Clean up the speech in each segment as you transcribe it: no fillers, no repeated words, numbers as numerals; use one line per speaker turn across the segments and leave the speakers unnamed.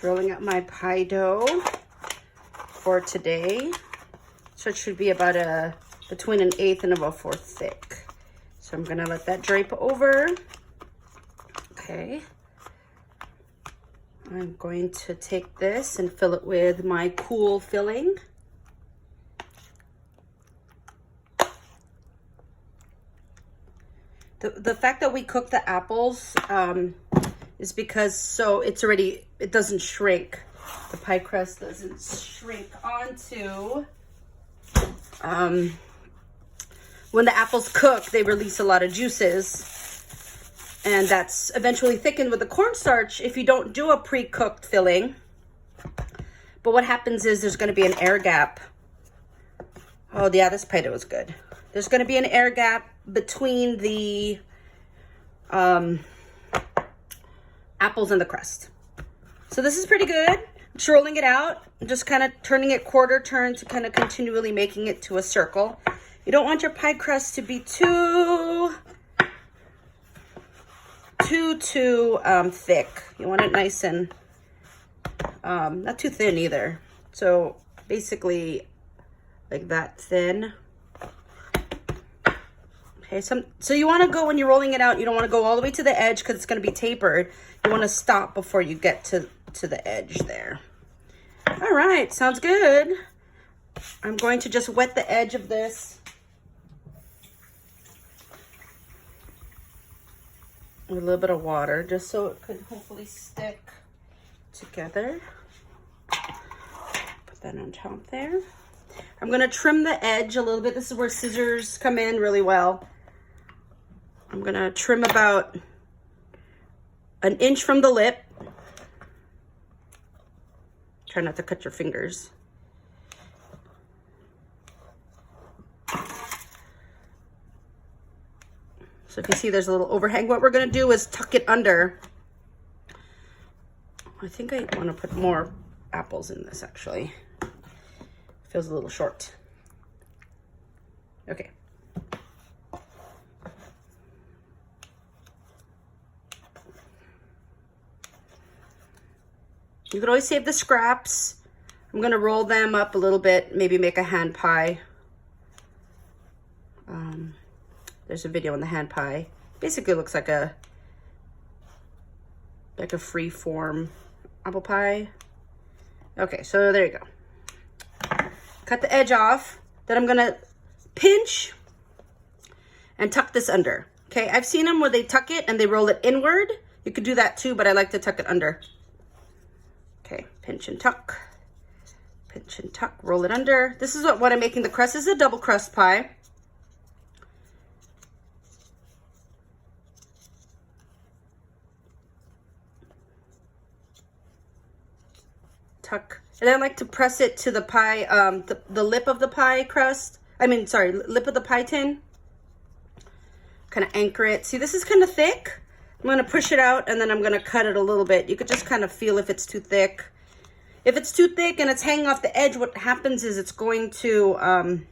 rolling out my pie dough for today. So it should be about between an 1/8 and a 1/4 thick. So I'm gonna let that drape over. Okay. I'm going to take this and fill it with my cool filling. The fact that we cook the apples is because it doesn't shrink. The pie crust doesn't shrink onto, when the apples cook, they release a lot of juices, and that's eventually thickened with the cornstarch if you don't do a pre-cooked filling. But what happens is there's going to be an air gap. Oh yeah, this pie dough is good. There's going to be an air gap between the apples and the crust. So this is pretty good. Just rolling it out, just kind of turning it quarter turn to kind of continually making it to a circle. You don't want your pie crust to be too thick. You want it nice and not too thin either. So basically like that thin. Okay, so you want to go, when you're rolling it out, you don't want to go all the way to the edge because it's going to be tapered. You want to stop before you get to the edge there. All right, sounds good. I'm going to just wet the edge of this with a little bit of water just so it could hopefully stick together. Put that on top there. I'm going to trim the edge a little bit. This is where scissors come in really well. I'm going to trim about 1 inch from the lip. Try not to cut your fingers. So if you see there's a little overhang, what we're going to do is tuck it under. I think I want to put more apples in this actually. Feels a little short. Okay. You could always save the scraps. I'm gonna roll them up a little bit, maybe make a hand pie. There's a video on the hand pie. Basically looks like a free form apple pie. Okay, so there you go. Cut the edge off. Then I'm gonna pinch and tuck this under. Okay, I've seen them where they tuck it and they roll it inward. You could do that too, but I like to tuck it under. Okay, pinch and tuck, roll it under. This is what I'm making the crust. This is a double crust pie. Tuck. And I like to press it to the pie, the lip of the pie crust. Lip of the pie tin. Kind of anchor it. See, this is kind of thick. I'm going to push it out and then I'm going to cut it a little bit. You could just kind of feel if it's too thick. If it's too thick and it's hanging off the edge, what happens is it's going to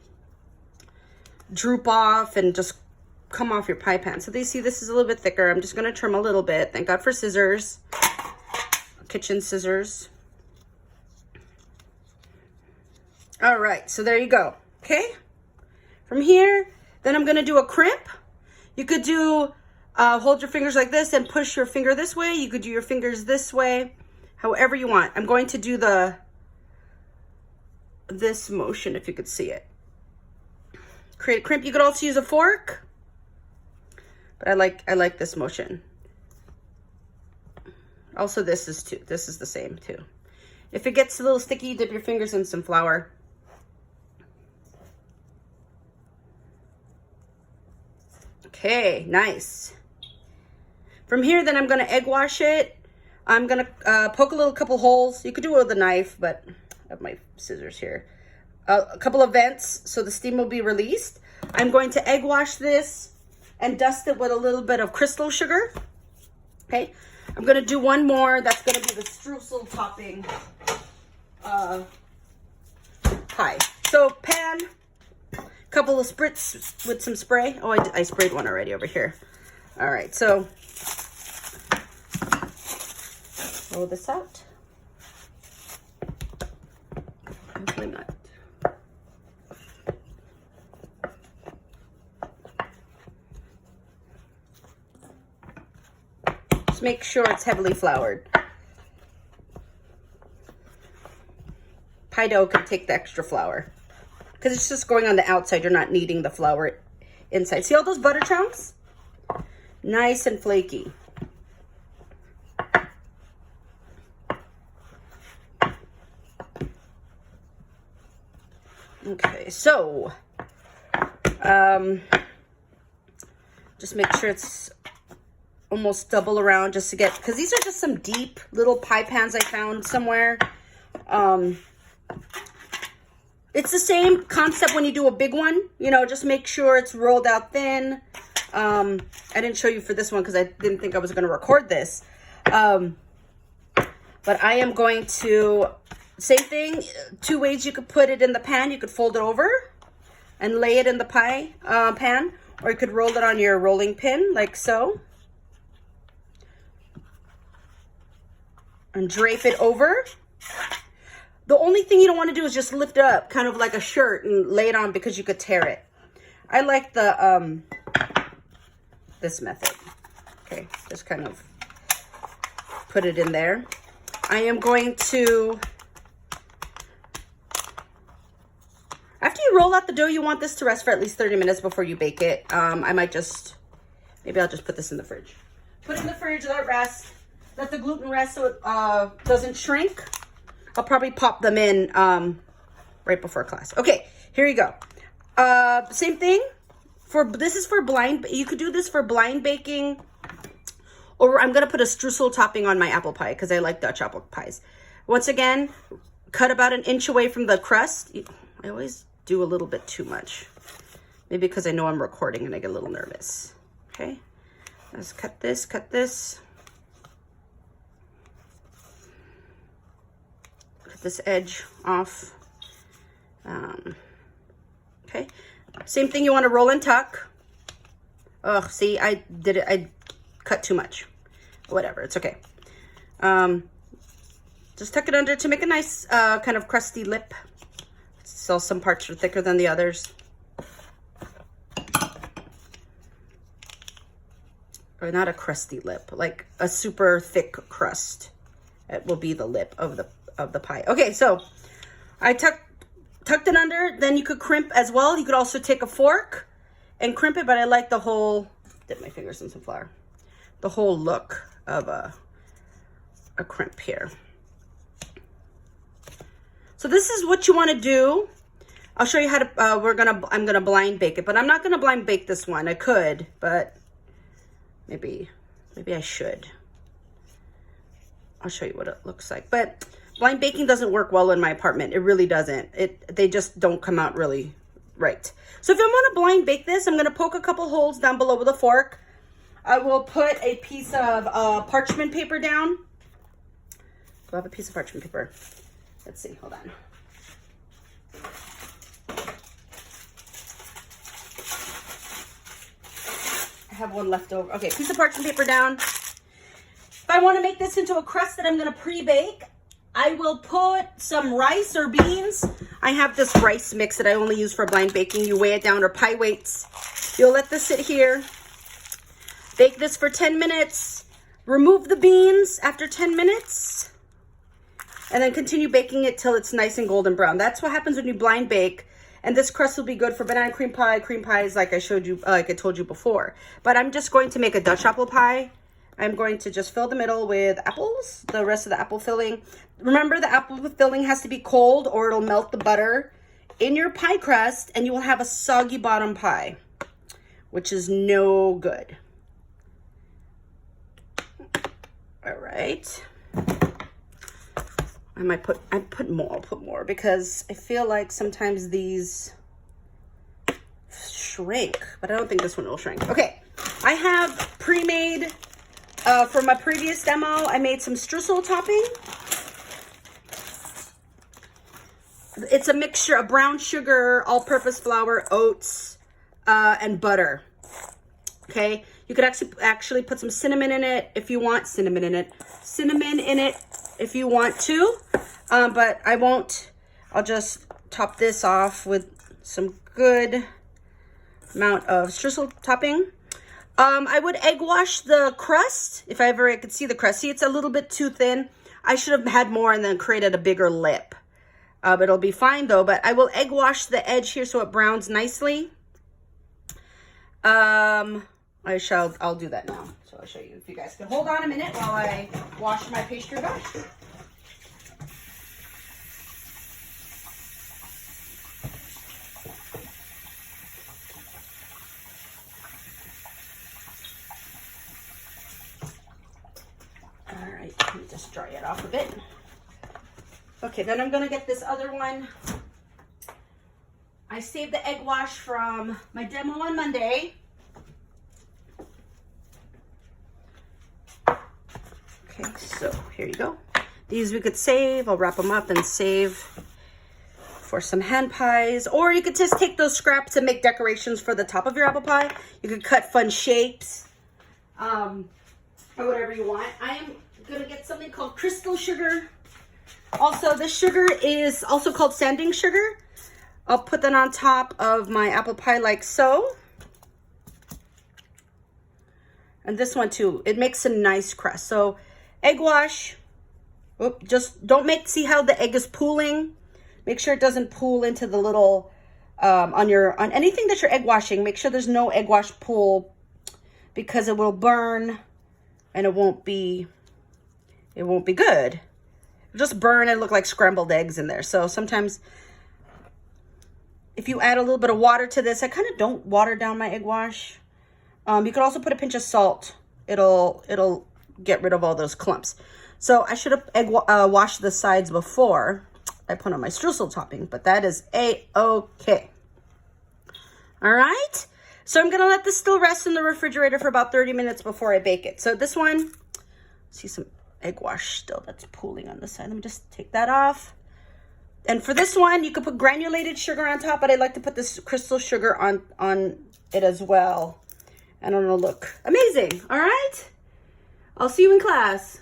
droop off and just come off your pie pan. So you see this is a little bit thicker. I'm just going to trim a little bit. Thank God for scissors. Kitchen scissors. All right, so there you go. Okay. From here, then I'm going to do a crimp. You could do hold your fingers like this and push your finger this way. You could do your fingers this way, however you want. I'm going to do this motion, if you could see it. Create a crimp. You could also use a fork, but I like this motion. Also, this is the same too. If it gets a little sticky, dip your fingers in some flour. Okay, nice. From here, then I'm going to egg wash it. I'm going to poke a couple holes. You could do it with a knife, but I have my scissors here. A couple of vents so the steam will be released. I'm going to egg wash this and dust it with a little bit of crystal sugar. Okay, I'm going to do one more. That's going to be the streusel topping pie. So pan, couple of spritz with some spray. Oh, I sprayed one already over here. All right, so roll this out. probably not. Just make sure it's heavily floured. Pie dough can take the extra flour because it's just going on the outside. You're not kneading the flour inside. See all those butter chunks? Nice and flaky. Okay, so just make sure it's almost double around just to get, because these are just some deep little pie pans I found somewhere. It's the same concept when you do a big one, you know, just make sure it's rolled out thin. I didn't show you for this one because I didn't think I was going to record this. But I am going to, same thing, two ways you could put it in the pan. You could fold it over and lay it in the pie pan, or you could roll it on your rolling pin like so. And drape it over. The only thing you don't want to do is just lift it up, kind of like a shirt, and lay it on because you could tear it. I like the, this method. Okay, just kind of put it in there. I am going to, after you roll out the dough, you want this to rest for at least 30 minutes before you bake it. I might just, maybe I'll just put this in the fridge. Put it in the fridge, let it rest. Let the gluten rest so it doesn't shrink. I'll probably pop them in right before class. Okay, here you go. Same thing. This is for blind. You could do this for blind baking. Or I'm going to put a streusel topping on my apple pie because I like Dutch apple pies. Once again, cut about an inch away from the crust. I always do a little bit too much. Maybe because I know I'm recording and I get a little nervous. Okay, let's cut this, cut this. Cut this edge off. Okay, same thing, you want to roll and tuck. Oh, see, I did it. I cut too much. Whatever, it's okay. Just tuck it under to make a nice kind of crusty lip. So some parts are thicker than the others. Or not a crusty lip, like a super thick crust. It will be the lip of the pie. Okay, so I tucked it under. Then you could crimp as well. You could also take a fork and crimp it, but I like the whole, dip my fingers in some flour, the whole look of a crimp here. So this is what you want to do. I'll show you how to, I'm gonna blind bake it, but I'm not gonna blind bake this one. I could, but maybe I should. I'll show you what it looks like. But blind baking doesn't work well in my apartment. It really doesn't. They just don't come out really right. So if I'm gonna blind bake this, I'm gonna poke a couple holes down below with a fork. I will put a piece of parchment paper down. Do I have a piece of parchment paper? Let's see, hold on. I have one left over. Okay, piece of parchment paper down. If I want to make this into a crust that I'm going to pre-bake, I will put some rice or beans. I have this rice mix that I only use for blind baking. You weigh it down, or pie weights. You'll let this sit here. Bake this for 10 minutes. Remove the beans after 10 minutes. And then continue baking it till it's nice and golden brown. That's what happens when you blind bake. And this crust will be good for banana cream pies like I showed you, like I told you before. But I'm just going to make a Dutch apple pie. I'm going to just fill the middle with apples, the rest of the apple filling. Remember, the apple filling has to be cold or it'll melt the butter in your pie crust and you will have a soggy bottom pie, which is no good. All right. I'll put more because I feel like sometimes these shrink, but I don't think this one will shrink. Okay, I have pre-made, for my previous demo, I made some streusel topping. It's a mixture of brown sugar, all-purpose flour, oats, and butter. Okay, you could actually put some cinnamon in it if you want, cinnamon in it if you want to, but I won't. I'll just top this off with some good amount of streusel topping. I would egg wash the crust if I could see the crust. See, it's a little bit too thin. I should have had more and then created a bigger lip. But it'll be fine though. But I will egg wash the edge here so it browns nicely. I'll do that now. So I'll show you. If you guys can hold on a minute while I wash my pastry brush. All right, let me just dry it off a bit. Okay, then I'm gonna get this other one. I saved the egg wash from my demo on Monday. Okay, so here you go. These we could save. I'll wrap them up and save for some hand pies. Or you could just take those scraps and make decorations for the top of your apple pie. You could cut fun shapes, or whatever you want. I am gonna get something called crystal sugar. Also, this sugar is also called sanding sugar. I'll put that on top of my apple pie like so. And this one too, it makes a nice crust. So egg wash, just don't see how the egg is pooling. Make sure it doesn't pool into the little, on anything that you're egg washing, make sure there's no egg wash pool because it will burn and it won't be good. It'll just burn and look like scrambled eggs in there. So sometimes if you add a little bit of water to this, I kind of don't water down my egg wash. You could also put a pinch of salt. It'll get rid of all those clumps. So I should have washed the sides before I put on my streusel topping, but that is a-okay. All right. So I'm gonna let this still rest in the refrigerator for about 30 minutes before I bake it. So this one, see some egg wash still that's pooling on the side. Let me just take that off. And for this one, you could put granulated sugar on top, but I like to put this crystal sugar on it as well. And it'll look amazing. All right. I'll see you in class.